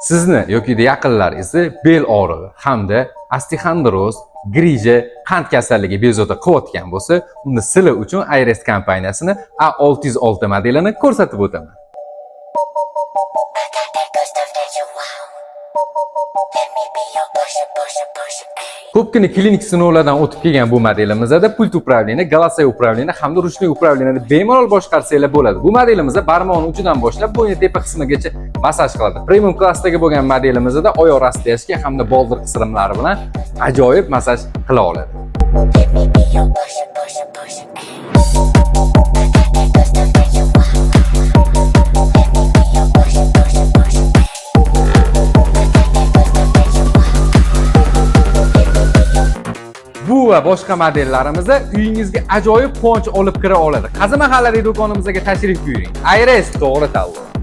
Sizni yoki yaqinlaringizni bel og'rig'i hamda osteoxondroz, grija, qand kasalligi bezovta qilayotgan bo'lsa, unda sizlar uchun Aires kompaniyasini A606 modelini ko'rsatib o'taman. Ko'pgina klinik sinovlardan o'tib kelgan bu modelimizda pult upravleniya, голосовой upravleniya hamda ruchniy upravleniyani bemalol boshqarsanglar bo'ladi. Bu modelimizda barmoqning uchidan boshlab bo'yni tepa qismigacha massaj qiladi. Premium klassdagi bo'lgan modelimizda oyoq rastlayashga hamda boldir qisrimlari bilan ajoyib massaj qila oladi. Bu va boshqa modellarimizda uyingizga ajoyib quvonch olib kira oladi. Qazi mahalladagi do'konimizga tashrif buyuring. Aires to'g'ri tanlov.